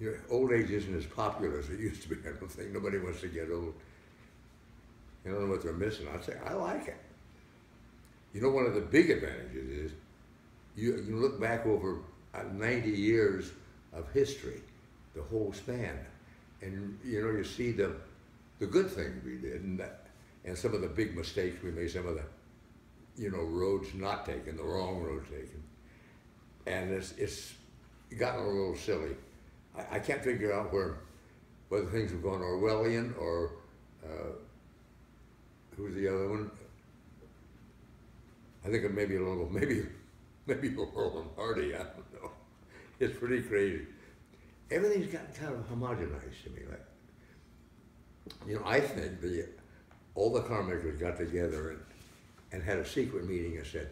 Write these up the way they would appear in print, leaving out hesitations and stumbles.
You know, old age isn't as popular as it used to be. I don't think nobody wants to get old. You don't know what they're missing. I'd say I like it. You know, one of the big advantages is you look back over 90 years of history, the whole span, and you know you see the good things we did and some of the big mistakes we made, some of the roads not taken, the wrong roads taken, and it's gotten a little silly. I can't figure out whether things have gone Orwellian or who's the other one? I think it maybe Laurel and Hardy. I don't know. It's pretty crazy. Everything's gotten kind of homogenized to me. Like, I think all the car makers got together and had a secret meeting and said,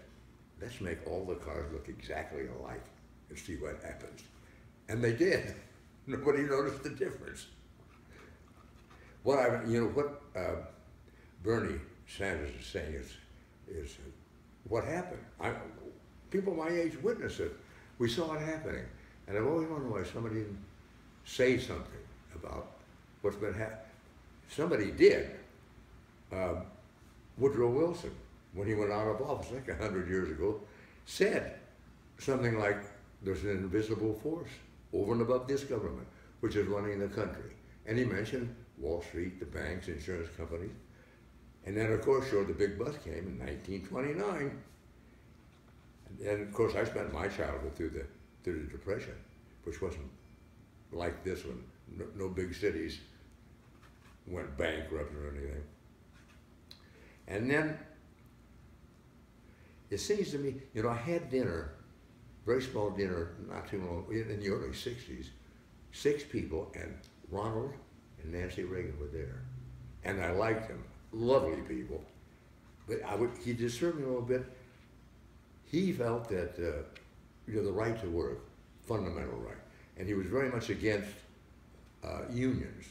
let's make all the cars look exactly alike and see what happens. And they did. Nobody noticed the difference. What Bernie Sanders is saying is what happened. People my age witnessed it. We saw it happening. And I've always wondered why somebody didn't say something about what's been happening. Somebody did. Woodrow Wilson, when he went out of office like 100 years ago, said something like, there's an invisible force over and above this government, which is running the country. And he mentioned Wall Street, the banks, insurance companies. And then, of course, sure, the big bust came in 1929. And of course, I spent my childhood through the Depression, which wasn't like this one. No big cities went bankrupt or anything. And then, it seems to me, I had dinner, very small dinner, not too long, in the early 60s, 6 people, and Ronald and Nancy Reagan were there. And I liked them, lovely people. But he disturbed me a little bit. He felt that, the right to work, fundamental right. And he was very much against unions.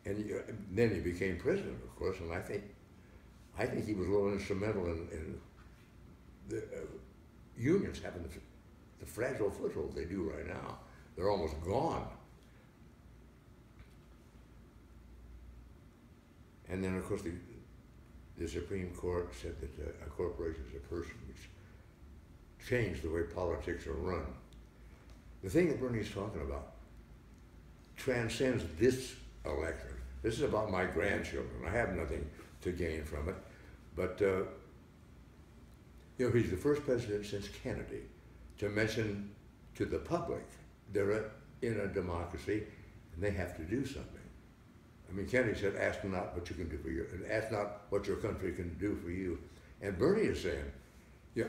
And then he became president, of course, and I think he was a little instrumental in the unions having the fragile foothold they do right now. They're almost gone. And then, of course, the Supreme Court said that a corporation is a person, which changed the way politics are run. The thing that Bernie's talking about transcends this election. This is about my grandchildren. I have nothing to gain from it. But, he's the first president since Kennedy to mention to the public they're in a democracy and they have to do something. I mean, Kennedy said, ask not what you can do for you, and ask not what your country can do for you. And Bernie is saying,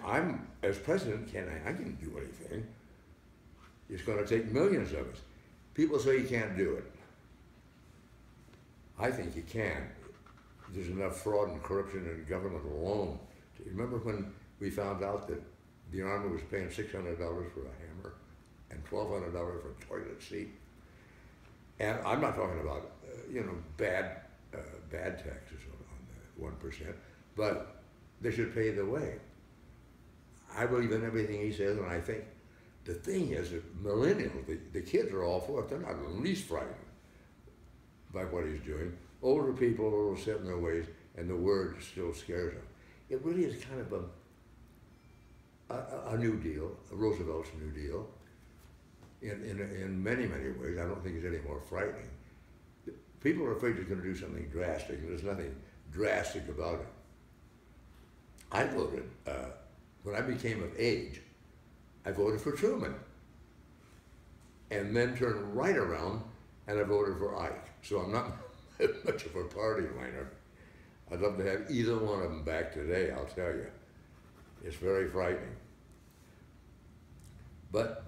I'm, as president, I can't do anything. It's going to take millions of us. People say he can't do it. I think he can. There's enough fraud and corruption in government alone. Remember when we found out that the Army was paying $600 for a hammer and $1,200 for a toilet seat? And I'm not talking about, bad taxes on the 1%, but they should pay the way. I believe in everything he says, and I think the thing is that millennials, the kids are all for it. They're not the least frightened by what he's doing. Older people are a little set in their ways, and the word still scares them. It really is kind of a New Deal, a Roosevelt's New Deal. In many, many ways, I don't think it's any more frightening. People are afraid he's going to do something drastic, and there's nothing drastic about it. I voted, when I became of age, I voted for Truman. And then turned right around, and I voted for Ike. So I'm not much of a party liner. I'd love to have either one of them back today, I'll tell you. It's very frightening. But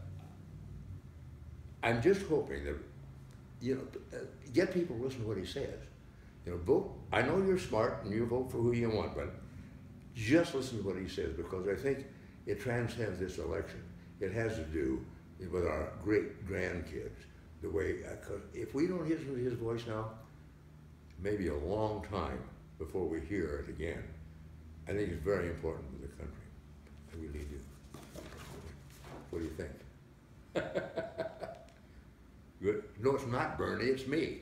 I'm just hoping that, get people to listen to what he says. Vote. I know you're smart and you vote for who you want, but just listen to what he says, because I think it transcends this election. It has to do with our great grandkids. The way, because if we don't listen to his voice now, maybe a long time before we hear it again. I think it's very important for the country. I really do. What do you think? Good. No, it's not Bernie, it's me.